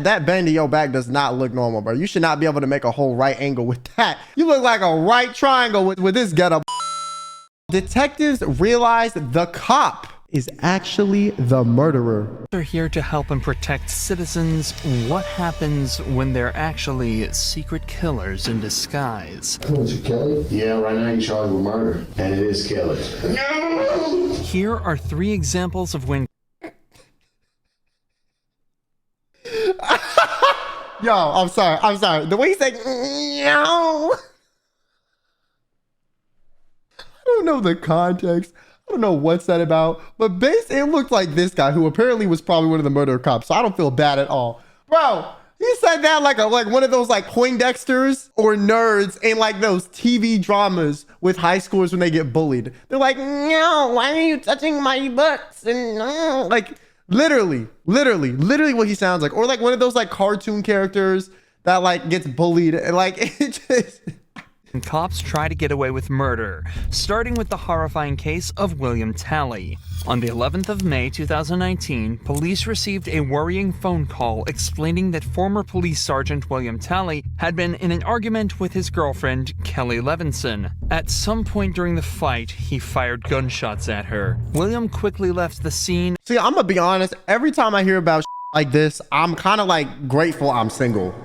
that bend in your back does not look normal, bro. You should not be able to make a whole right angle with that. You look like a right triangle with this getup. Detectives realize the cop is actually the murderer. They're here to help and protect citizens. What happens when they're actually secret killers in disguise? Was it Kelly? Yeah, right now you're charged with murder, and it is Kelly. No! Here are 3 examples of when Yo, I'm sorry. The way he's like, no. I don't know the context. I don't know what's that about, but it looked like this guy who apparently was probably one of the murder cops. So I don't feel bad at all. Bro, he said that like one of those like Poindexters or nerds in like those TV dramas with high schoolers when they get bullied. They're like, no, why are you touching my butts? And no, like literally what he sounds like. Or like one of those like cartoon characters that like gets bullied and like it just... Cops try to get away with murder, starting with the horrifying case of William Talley. On the 11th of May 2019, police received a worrying phone call explaining that former police sergeant William Talley had been in an argument with his girlfriend, Kelly Levinson. At some point during the fight, he fired gunshots at her. William quickly left the scene. See, I'm gonna be honest, every time I hear about like this, I'm kind of like grateful I'm single.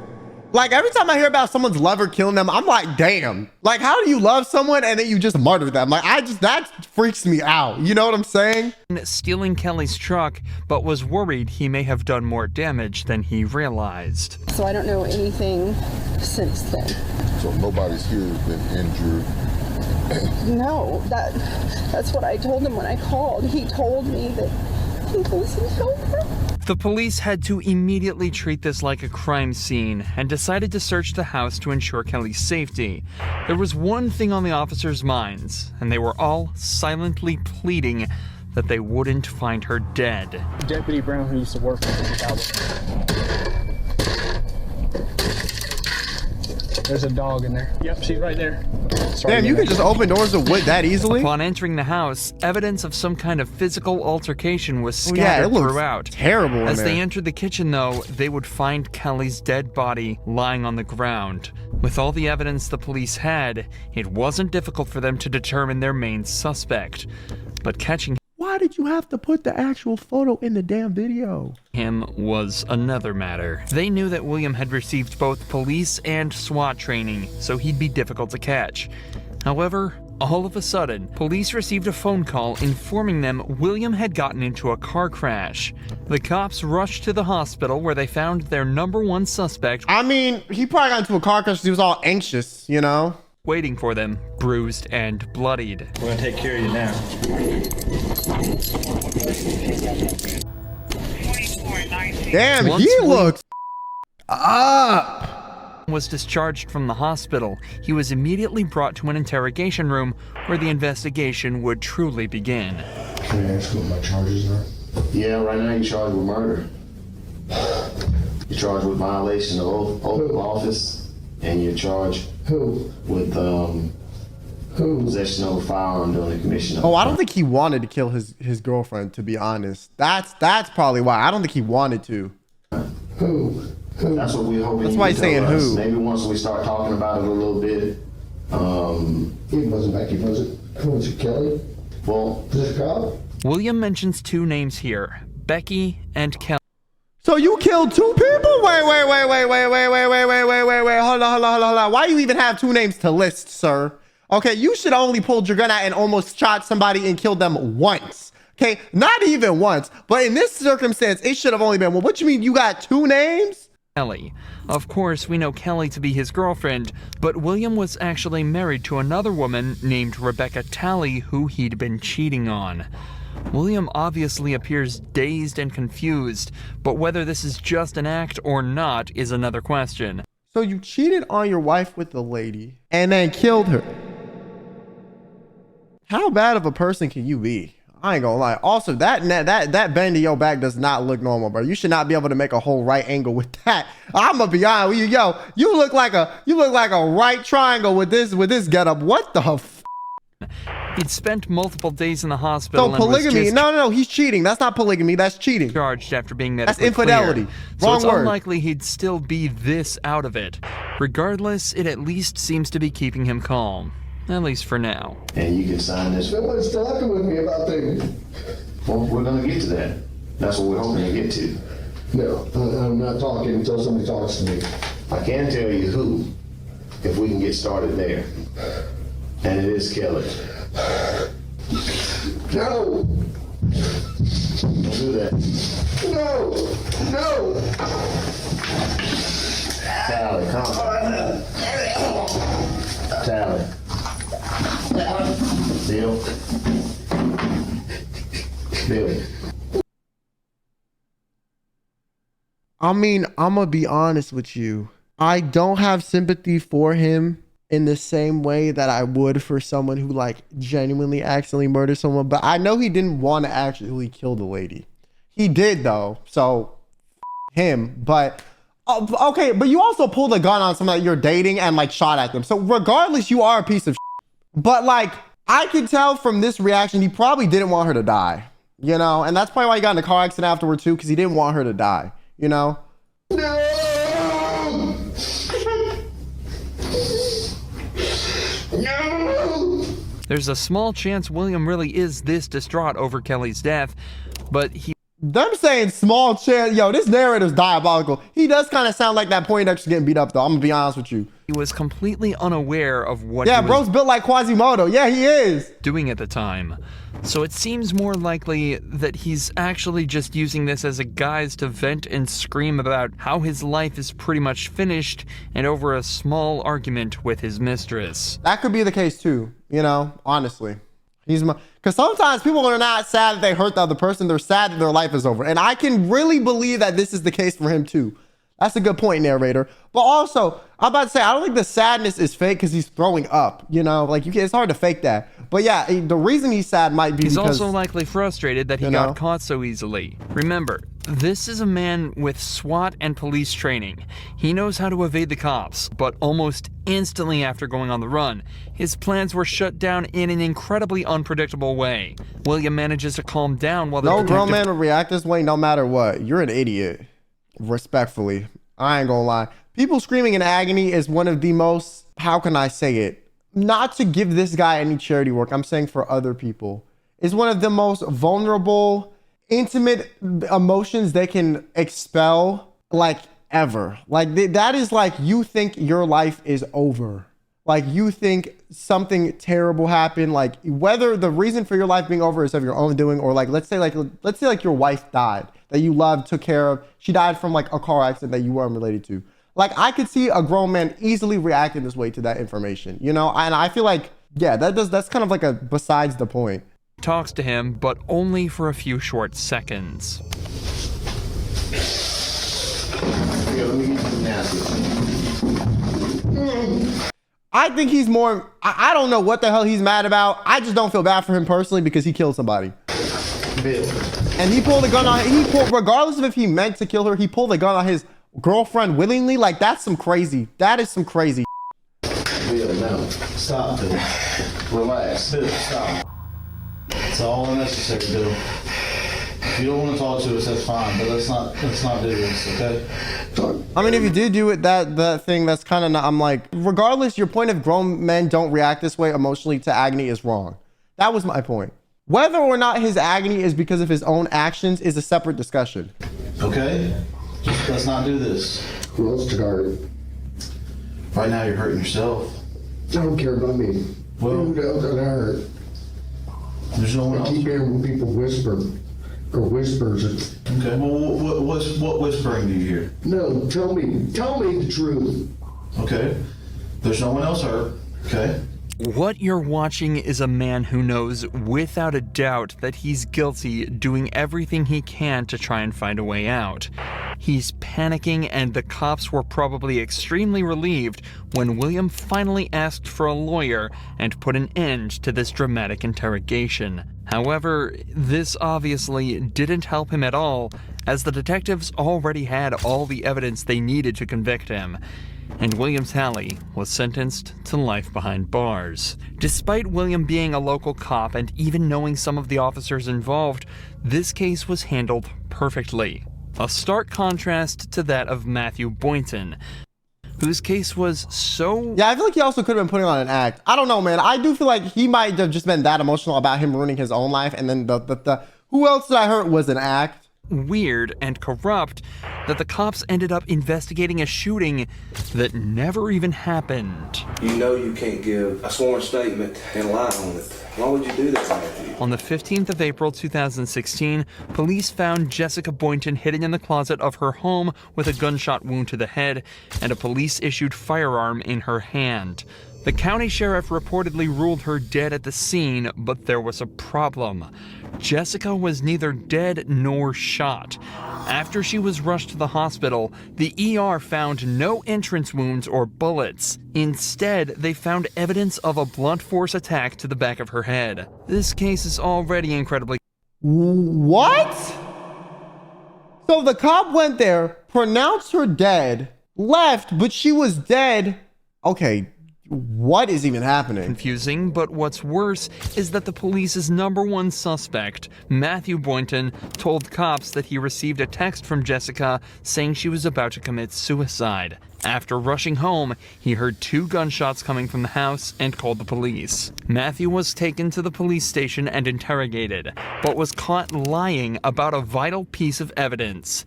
Like every time I hear about someone's lover killing them, I'm like, damn. Like, how do you love someone and then you just murder them? Like, that freaks me out. You know what I'm saying? Stealing Kelly's truck, but was worried he may have done more damage than he realized. So I don't know anything since then. So nobody's here has been injured? No, that's what I told him when I called. He told me that he was in help. The police had to immediately treat this like a crime scene and decided to search the house to ensure Kelly's safety. There was one thing on the officers' minds, and they were all silently pleading that they wouldn't find her dead. Deputy Brown, who used to work with the There's a dog in there. Yep, she's right there. Damn, you can just open doors of wood that easily? Upon entering the house, evidence of some kind of physical altercation was scattered throughout. Terrible. As they entered the kitchen, though, they would find Kelly's dead body lying on the ground. With all the evidence the police had, it wasn't difficult for them to determine their main suspect. But catching Why did you have to put the actual photo in the damn video? him was another matter. They knew that William had received both police and SWAT training, so he'd be difficult to catch. However, all of a sudden, police received a phone call informing them William had gotten into a car crash. The cops rushed to the hospital where they found their #1 suspect. I mean, he probably got into a car crash because he was all anxious, you know? Waiting for them, bruised and bloodied. We're gonna take care of you now. Damn, Once he we- looks up. Was discharged from the hospital. He was immediately brought to an interrogation room where the investigation would truly begin. Can I ask what my charges are? Yeah, right now you're charged with murder. You're charged with violation of oath of office, and you're charged with possession of a firearm during the commission of... Oh, I don't think he wanted to kill his girlfriend, to be honest. That's probably why. I don't think he wanted to. Who? That's what we're hoping. That's why he's saying who. Maybe once we start talking about it a little bit. It wasn't Becky, was it? Was it Kelly? Well, was it a cop? William mentions 2 names here, Becky and Kelly. So you killed 2 people? Wait. Hold on. Why do you even have 2 names to list, sir? Okay, you should only pulled your gun out and almost shot somebody and killed them once. Okay, not even once. But in this circumstance, it should have only been one. What you mean you got 2 names? Kelly. Of course, we know Kelly to be his girlfriend, but William was actually married to another woman named Rebecca Talley who he'd been cheating on. William obviously appears dazed and confused, but whether this is just an act or not is another question. So you cheated on your wife with the lady and then killed her. How bad of a person can you be? I ain't gonna lie. Also, that bend in your back does not look normal, bro. You should not be able to make a whole right angle with that. I'm gonna be honest with you, yo. You look like a right triangle with this getup. What the f? He'd spent multiple days in the hospital. So polygamy? No, he's cheating. That's not polygamy. That's cheating. Charged after being medically That's infidelity. cleared. Wrong So it's word. unlikely he'd still be this out of it. Regardless, it at least seems to be keeping him calm. At least for now. And you can sign this. Nobody's talking with me about things. Well, we're gonna get to that. That's what we're hoping to get to. No, I'm not talking until somebody talks to me. I can tell you who, if we can get started there. And it is Kelly. No! Don't do that. No! No! Tally, calm down. Tally. Bill. Billy. I mean, I'm gonna be honest with you. I don't have sympathy for him in the same way that I would for someone who like genuinely accidentally murdered someone, but I know he didn't want to actually kill the lady. He did though, so him. But okay, but you also pulled a gun on someone that you're dating and like shot at them. So regardless, you are a piece of shit. But like, I could tell from this reaction, he probably didn't want her to die, you know? And that's probably why he got in a car accident afterward too, because he didn't want her to die, you know? No! No! There's a small chance William really is this distraught over Kelly's death, but Them saying small chance, yo, this narrative's diabolical. He does kind of sound like that Poindexter getting beat up though, I'm gonna be honest with you. he was completely unaware of what Yeah, he was bro's built like Quasimodo. Yeah, he is. doing at the time. So it seems more likely that he's actually just using this as a guise to vent and scream about how his life is pretty much finished and over a small argument with his mistress. That could be the case too, you know, honestly. Because sometimes people are not sad that they hurt the other person. They're sad that their life is over. And I can really believe that this is the case for him too. That's a good point, narrator. But also, I'm about to say, I don't think the sadness is fake because he's throwing up, you know, like it's hard to fake that. But yeah, the reason he's sad might be He's because also likely frustrated that he got caught so easily. Remember, this is a man with SWAT and police training. He knows how to evade the cops, but almost instantly after going on the run, his plans were shut down in an incredibly unpredictable way. William manages to calm down while the no detective... grown man would react this way no matter what. You're an idiot. Respectfully. I ain't gonna lie. People screaming in agony is one of the most, how can I say it? Not to give this guy any charity work, I'm saying for other people, is one of the most vulnerable, intimate emotions they can expel, like, ever. Like, that is like, you think your life is over. Like, you think something terrible happened, like, whether the reason for your life being over is of your own doing, or like, let's say your wife died, that you loved, took care of. She died from like a car accident that you weren't related to. Like, I could see a grown man easily reacting this way to that information, you know? And I feel like, yeah, that's kind of like a besides the point. Talks to him, but only for a few short seconds. Here, let me get you nasty. I think he's more, I don't know what the hell he's mad about. I just don't feel bad for him personally because he killed somebody. Bill. And he pulled a gun on, regardless of if he meant to kill her, he pulled a gun on his girlfriend willingly. Like, that's some crazy, that is some crazy. Bill, no. Stop, Bill. Relax. Bill, stop. It's all unnecessary, Bill. If you don't want to talk to us, that's fine, but let's not do this, okay? I mean, if you did do it, that thing, that's kind of, I'm like, regardless, your point of grown men don't react this way emotionally to agony is wrong. That was my point. Whether or not his agony is because of his own actions is a separate discussion. Okay? Just let's not do this. Who else to guard it? Right now you're hurting yourself. I don't care about me. Well- Who else did I hurt? There's no one I else. keep hearing people whisper. Or whispers. Okay, well, what whispering do you hear? No, tell me the truth. Okay, there's no one else hurt, okay? What you're watching is a man who knows without a doubt that he's guilty, doing everything he can to try and find a way out. He's panicking, and the cops were probably extremely relieved when William finally asked for a lawyer and put an end to this dramatic interrogation. However, this obviously didn't help him at all, as the detectives already had all the evidence they needed to convict him. and William Talley was sentenced to life behind bars. Despite William being a local cop and even knowing some of the officers involved, this case was handled perfectly. A stark contrast to that of Matthew Boynton, whose case was so... Yeah, I feel like he also could have been putting on an act. I don't know, man. I do feel like he might have just been that emotional about him ruining his own life, and then the who else did I heard was an act? Weird and corrupt that the cops ended up investigating a shooting that never even happened. You know you can't give a sworn statement and lie on it. Why would you do that, Matthew? On the 15th of April 2016, police found Jessica Boynton hidden in the closet of her home with a gunshot wound to the head and a police-issued firearm in her hand. The county sheriff reportedly ruled her dead at the scene, but there was a problem. Jessica was neither dead nor shot. After she was rushed to the hospital, the ER found no entrance wounds or bullets. Instead, they found evidence of a blunt force attack to the back of her head. This case is already incredibly... What? So the cop went there, pronounced her dead, left, but she was dead. Okay. What is even happening? Confusing, but what's worse is that the police's #1 suspect, Matthew Boynton, told cops that he received a text from Jessica saying she was about to commit suicide. After rushing home, he heard 2 gunshots coming from the house and called the police. Matthew was taken to the police station and interrogated, but was caught lying about a vital piece of evidence.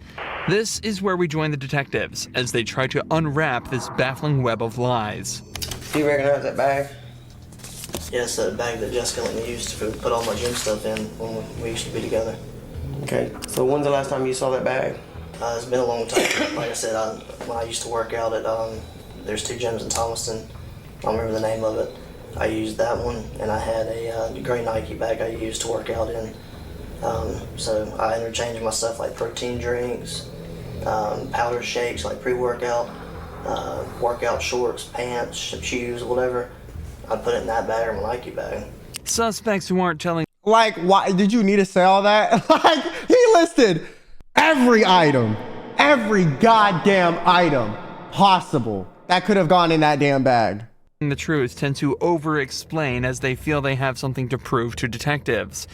This is where we join the detectives as they try to unwrap this baffling web of lies. Do you recognize that bag? Yes, the bag that Jessica let me use to put all my gym stuff in when we used to be together. Okay, so when's the last time you saw that bag? It's been a long time. Like I said, when I used to work out at, there's 2 gyms in Thomaston. I don't remember the name of it. I used that one, and I had a gray Nike bag I used to work out in. So I interchanged my stuff like protein drinks, powder shakes like pre-workout, workout shorts, pants, shoes, whatever. I put it in that bag or my Nike bag. Suspects who aren't telling... Like, why did you need to say all that? Like, he listed every item, every goddamn item possible that could have gone in that damn bag. The truth tend to over-explain as they feel they have something to prove to detectives.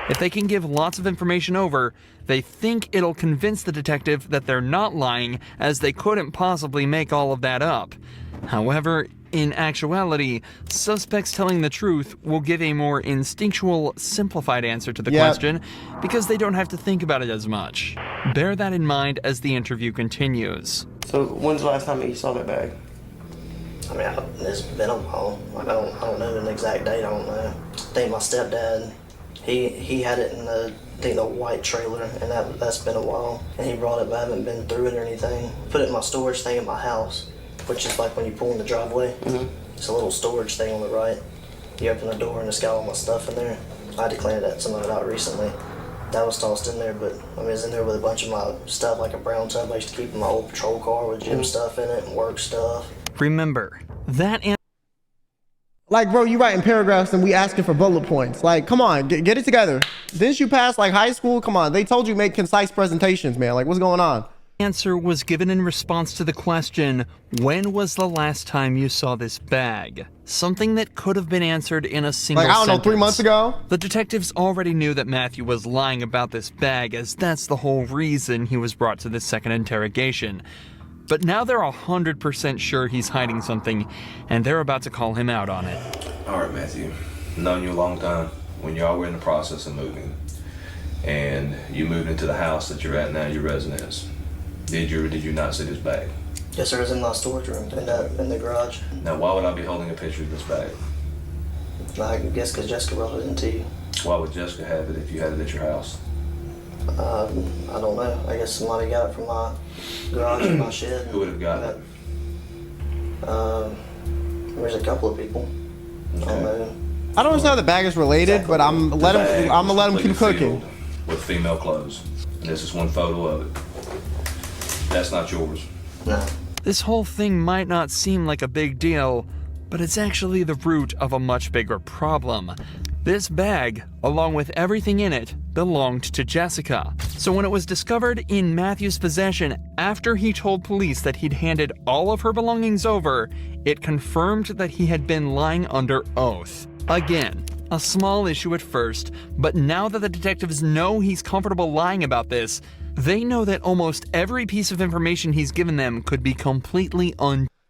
If they can give lots of information over, they think it'll convince the detective that they're not lying, as they couldn't possibly make all of that up. However, in actuality, suspects telling the truth will give a more instinctual, simplified answer to the question because they don't have to think about it as much. Bear that in mind as the interview continues. So when's the last time you saw that bag? I mean, it's been a while. Like, I don't know an exact date. I don't know. I think my stepdad, he had it in the white trailer, and that's been a while. And he brought it, but I haven't been through it or anything. Put it in my storage thing in my house, which is like when you pull in the driveway. Mm-hmm. It's a little storage thing on the right. You open the door and it's got all my stuff in there. I had to clean some of it out recently. That was tossed in there, but I mean, it's in there with a bunch of my stuff, like a brown tub I used to keep in my old patrol car with gym stuff in it and work stuff. Remember, that like, bro, you writing paragraphs and we asking for bullet points. Like, come on, get it together. Didn't you pass like high school? Come on, they told you make concise presentations, man. Like, what's going on? Answer was given in response to the question, when was the last time you saw this bag? Something that could have been answered in a single sentence. Like, I don't know, 3 months ago? The detectives already knew that Matthew was lying about this bag, as that's the whole reason he was brought to this second interrogation. But now they're 100% sure he's hiding something, and they're about to call him out on it. All right, Matthew. Known you a long time. When y'all were in the process of moving, and you moved into the house that you're at now, your residence, did you or did you not see this bag? Yes, sir. It's in my storage room in the garage. Now, why would I be holding a picture of this bag? I guess because Jessica brought it into you. Why would Jessica have it if you had it at your house? I don't know. I guess somebody got it from my garage in my shed. Who would have gotten it? There's a couple of people. Okay. I don't know. I don't understand how the bag is related, but I'm gonna let him keep cooking. With female clothes. And this is one photo of it. That's not yours. No. This whole thing might not seem like a big deal, but it's actually the root of a much bigger problem. This bag, along with everything in it, belonged to Jessica. So when it was discovered in Matthew's possession after he told police that he'd handed all of her belongings over, it confirmed that he had been lying under oath. Again, a small issue at first, but now that the detectives know he's comfortable lying about this, they know that almost every piece of information he's given them could be completely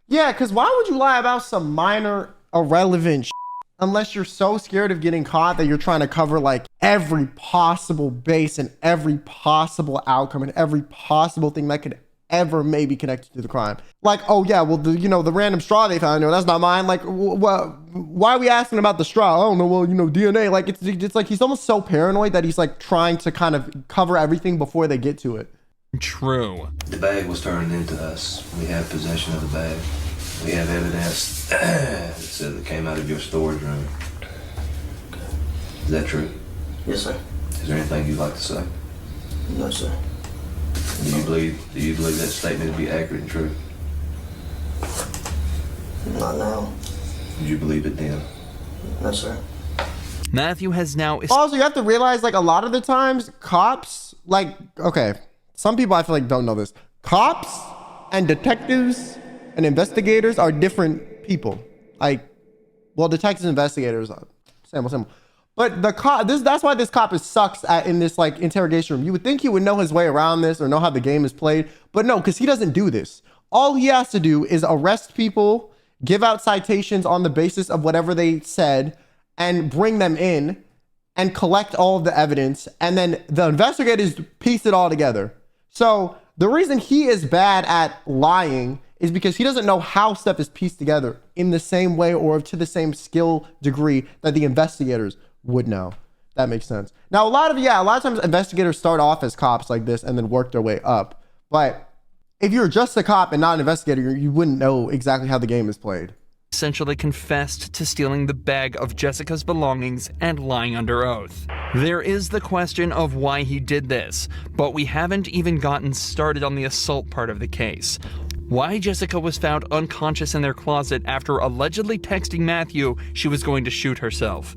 Yeah, because why would you lie about some minor, irrelevant unless you're so scared of getting caught that you're trying to cover like every possible base and every possible outcome and every possible thing that could ever maybe connected to the crime. Like, oh yeah, well, the random straw they found, that's not mine. Like, why are we asking about the straw? I don't know. Well, DNA. Like, it's like he's almost so paranoid that he's like trying to kind of cover everything before they get to it. True. The bag was turned into us. We have possession of the bag. We have evidence that said it came out of your storage room. Is that true? Yes, sir. Is there anything you'd like to say? No, sir. Do you believe that statement to be accurate and true? Not now. Did you believe it then? No, sir. Matthew has now... Also, you have to realize, like, a lot of the times, cops, like, okay, some people I feel like don't know this. Cops and detectives and investigators are different people. Like, well, detectives and investigators are same. But the cop, that's why this cop sucks in this like interrogation room. You would think he would know his way around this or know how the game is played, but no, because he doesn't do this. All he has to do is arrest people, give out citations on the basis of whatever they said, and bring them in and collect all of the evidence, and then the investigators piece it all together. So the reason he is bad at lying is because he doesn't know how stuff is pieced together in the same way or to the same skill degree that the investigators would know. That makes sense. Now, a lot of times investigators start off as cops like this and then work their way up. But if you're just a cop and not an investigator, you wouldn't know exactly how the game is played. Essentially confessed to stealing the bag of Jessica's belongings and lying under oath. There is the question of why he did this, but we haven't even gotten started on the assault part of the case. Why Jessica was found unconscious in their closet after allegedly texting Matthew she was going to shoot herself.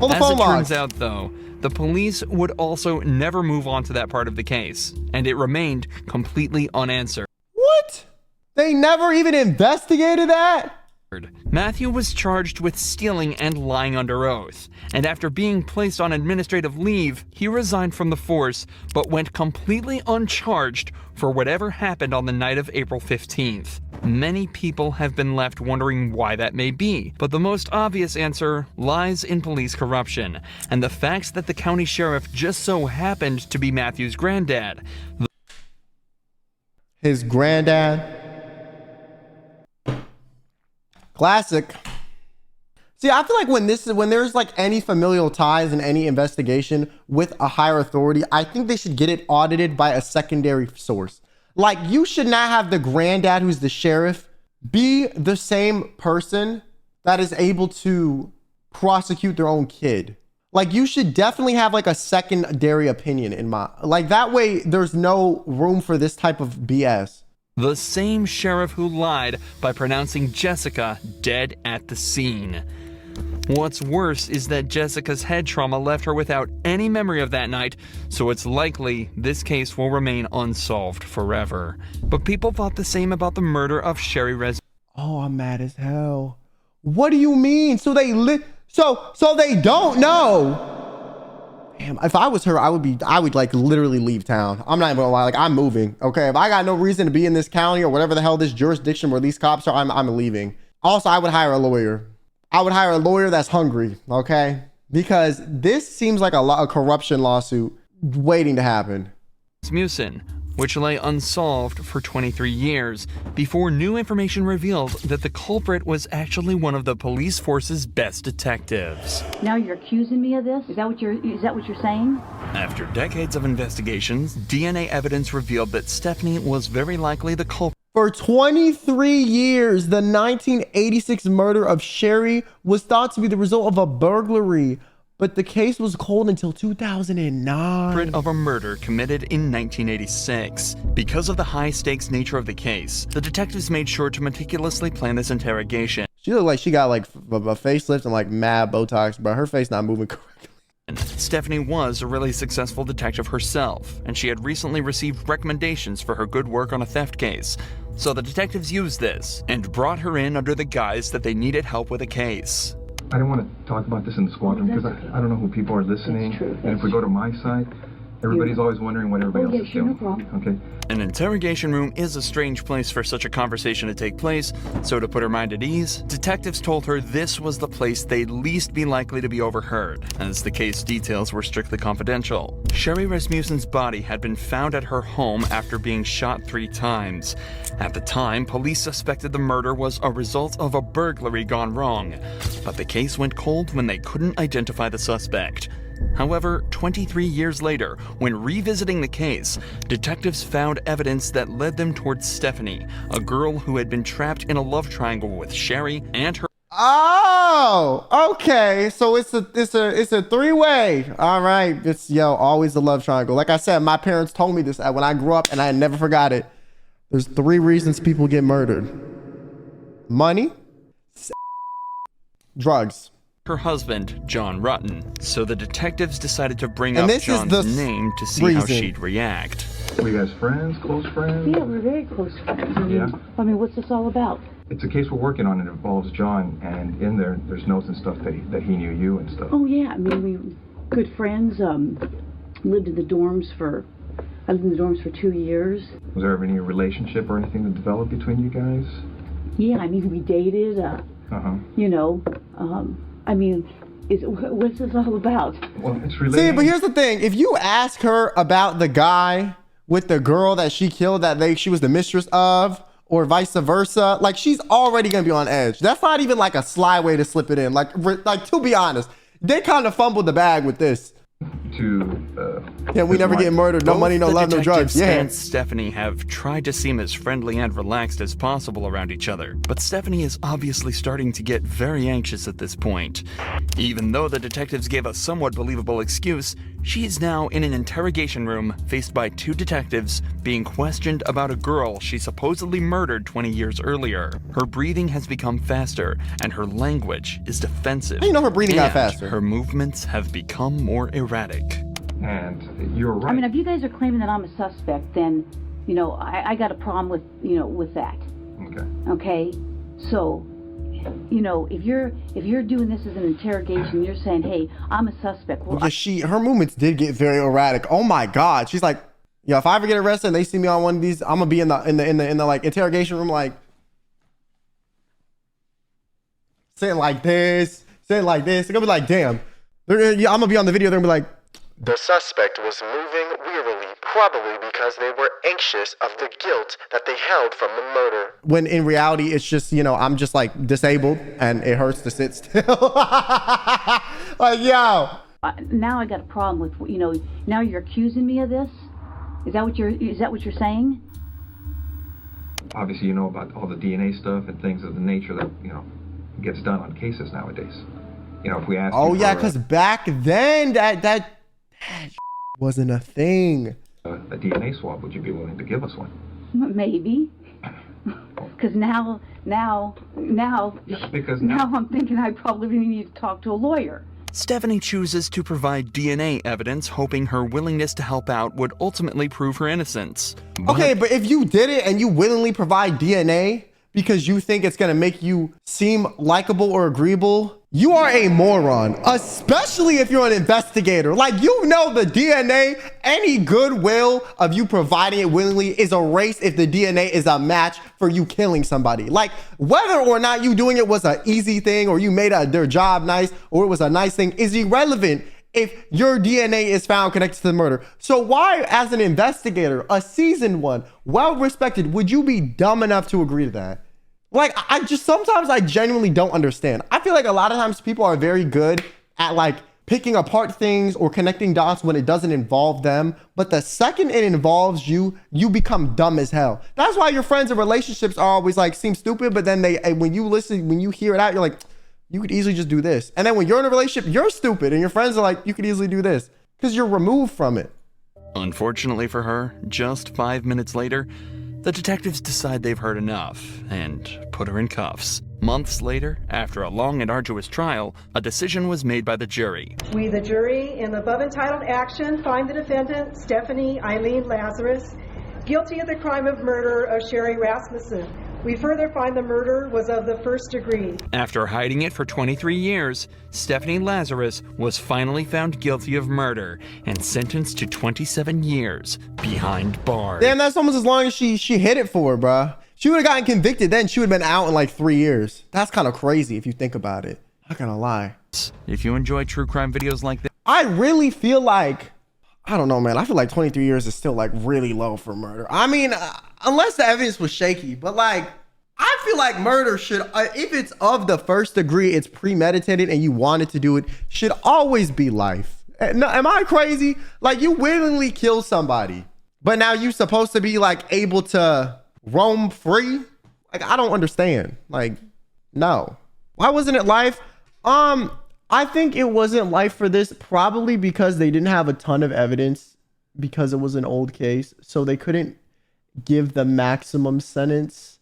As it turns out, though, the police would also never move on to that part of the case, and it remained completely unanswered. What? They never even investigated that? Matthew was charged with stealing and lying under oath, and after being placed on administrative leave, he resigned from the force, but went completely uncharged for whatever happened on the night of April 15th. Many people have been left wondering why that may be, but the most obvious answer lies in police corruption, and the facts that the county sheriff just so happened to be Matthew's granddad. His granddad? Classic. See, I feel like when there's like any familial ties in any investigation with a higher authority, I think they should get it audited by a secondary source. Like, you should not have the granddad who's the sheriff be the same person that is able to prosecute their own kid. Like, you should definitely have like a secondary opinion in my, like, that way there's no room for this type of BS. The same sheriff who lied by pronouncing Jessica dead at the scene. What's worse is that Jessica's head trauma left her without any memory of that night, so it's likely this case will remain unsolved forever. But people thought the same about the murder of Sherry Rasmussen. Oh, I'm mad as hell. What do you mean? So they so they don't know. Damn, if I was her, I would like literally leave town. I'm not even gonna lie, like, I'm moving. Okay, if I got no reason to be in this county or whatever the hell this jurisdiction where these cops are, I'm leaving. Also, I would hire a lawyer. I would hire a lawyer that's hungry, okay? Because this seems like a corruption lawsuit waiting to happen. Rasmussen, which lay unsolved for 23 years before new information revealed that the culprit was actually one of the police force's best detectives. Now you're accusing me of this? Is that what you're saying? After decades of investigations, DNA evidence revealed that Stephanie was very likely the culprit. For 23 years, the 1986 murder of Sherry was thought to be the result of a burglary, but the case was cold until 2009. Of a murder committed in 1986. Because of the high-stakes nature of the case, the detectives made sure to meticulously plan this interrogation. She looked like she got like a facelift and like mad Botox, but her face not moving correctly. Stephanie was a really successful detective herself, and she had recently received recommendations for her good work on a theft case. So the detectives used this and brought her in under the guise that they needed help with a case. I don't want to talk about this in the squadron because I don't know who people are listening. And if we go to my side, everybody's always wondering what everybody else is doing. Okay. An interrogation room is a strange place for such a conversation to take place, so to put her mind at ease, detectives told her this was the place they'd least be likely to be overheard, as the case details were strictly confidential. Sherry Rasmussen's body had been found at her home after being shot 3 times. At the time, police suspected the murder was a result of a burglary gone wrong, but the case went cold when they couldn't identify the suspect. However, 23 years later, when revisiting the case, detectives found evidence that led them towards Stephanie, a girl who had been trapped in a love triangle with Sherry and her. Oh, okay. So it's a 3-way. All right. It's always a love triangle. Like I said, my parents told me this when I grew up, and I never forgot it. There's 3 reasons people get murdered: money, drugs. Her husband, John Rutten. So the detectives decided to bring up John's name to see how she'd react. Were you guys friends, close friends? Yeah, we're very close friends. Yeah. I mean, what's this all about? It's a case we're working on. It involves John, and in there's notes and stuff that he knew you and stuff. Oh yeah, I mean, we were good friends. Lived in the dorms for 2 years. Was there ever any relationship or anything that developed between you guys? Yeah, I mean, we dated. I mean, what's this all about? Well, it's related. See, but here's the thing. If you ask her about the guy with the girl that she killed that she was the mistress of, or vice versa, like, she's already going to be on edge. That's not even like a sly way to slip it in. Like to be honest, they kind of fumbled the bag with this. Yeah, we never get murdered. No money, no love, no drugs. Yeah. And Stephanie have tried to seem as friendly and relaxed as possible around each other, but Stephanie is obviously starting to get very anxious at this point. Even though the detectives gave a somewhat believable excuse, she is now in an interrogation room faced by 2 detectives being questioned about a girl she supposedly murdered 20 years earlier. Her breathing has become faster, and her language is defensive. How do you know her breathing got faster? Her movements have become more erratic. And you're right. I mean, if you guys are claiming that I'm a suspect, then, I got a problem with that. Okay. Okay? So, if you're doing this as an interrogation, you're saying, hey, I'm a suspect. Well, her movements did get very erratic. Oh my God. She's like, if I ever get arrested and they see me on one of these, I'm gonna be in the like interrogation room, like sitting like this. They're gonna be like, damn. I'm gonna be on the video. They're gonna be like, the suspect was moving wearily, probably because they were anxious of the guilt that they held from the murder. When in reality, it's just, I'm just like disabled and it hurts to sit still. Like, yo. Now I got a problem with, now you're accusing me of this? Is that what you're saying? Obviously, you know about all the DNA stuff and things of the nature that, gets done on cases nowadays. If we ask Oh, yeah, because back then, that wasn't a thing. A DNA swab, would you be willing to give us one? Maybe. Because now I'm thinking I probably need to talk to a lawyer. Stephanie chooses to provide DNA evidence, hoping her willingness to help out would ultimately prove her innocence. Okay, but if you did it and you willingly provide DNA because you think it's gonna make you seem likable or agreeable, you are a moron, especially if you're an investigator. Like, the DNA, any goodwill of you providing it willingly is erased if the DNA is a match for you killing somebody. Like, whether or not you doing it was an easy thing or you made their job nice or it was a nice thing is irrelevant if your DNA is found connected to the murder. So why, as an investigator, a seasoned one, well-respected, would you be dumb enough to agree to that? Like, sometimes I genuinely don't understand. I feel like a lot of times people are very good at like picking apart things or connecting dots when it doesn't involve them. But the second it involves you, you become dumb as hell. That's why your friends and relationships are always like seem stupid. But then when you hear it out, you're like, you could easily just do this. And then when you're in a relationship, you're stupid. And your friends are like, you could easily do this because you're removed from it. Unfortunately for her, just 5 minutes later, The detectives decide they've heard enough and put her in cuffs. Months later, after a long and arduous trial, a decision was made by the jury. We, the jury, in the above entitled action, find the defendant, Stephanie Eileen Lazarus, guilty of the crime of murder of Sherry Rasmussen. We further find the murder was of the first degree. After hiding it for 23 years, Stephanie Lazarus was finally found guilty of murder and sentenced to 27 years behind bars. Damn, that's almost as long as she hid it for, bruh. She would have gotten convicted then. She would have been out in like 3 years. That's kind of crazy if you think about it. Not gonna lie. If you enjoy true crime videos like this, I really feel like, I don't know, man. I feel like 23 years is still like really low for murder. I mean, unless the evidence was shaky, but like, I feel like murder should, if it's of the first degree, it's premeditated and you wanted to do it, should always be life. No, am I crazy? Like, you willingly kill somebody, but now you're supposed to be like able to roam free? Like, I don't understand. Like, no. Why wasn't it life? I think it wasn't life for this, probably because they didn't have a ton of evidence because it was an old case, so they couldn't give the maximum sentence.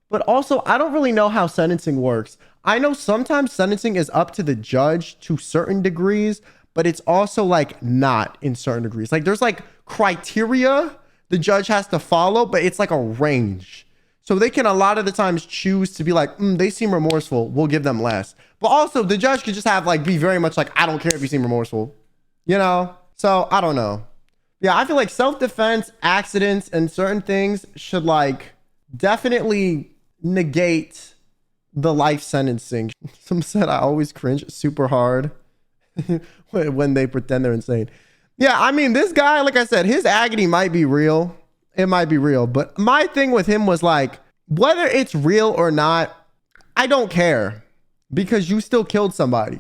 But also, I don't really know how sentencing works. I know sometimes sentencing is up to the judge to certain degrees, but it's also like not in certain degrees. Like, there's like criteria the judge has to follow, but it's like a range. So they can a lot of the times choose to be like, they seem remorseful, we'll give them less. But also the judge could just have like, be very much like, I don't care if you seem remorseful, you know? So I don't know. Yeah, I feel like self-defense, accidents, and certain things should like definitely negate the life sentencing. Some said I always cringe super hard when they pretend they're insane. Yeah, I mean, this guy, like I said, his agony might be real. It might be real. But my thing with him was like, whether it's real or not, I don't care because you still killed somebody.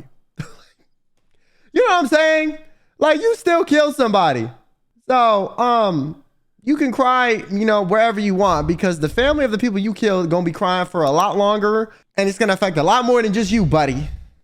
You know what I'm saying? Like, you still killed somebody. So, you can cry, you know, wherever you want because the family of the people you killed are going to be crying for a lot longer and it's going to affect a lot more than just you, buddy.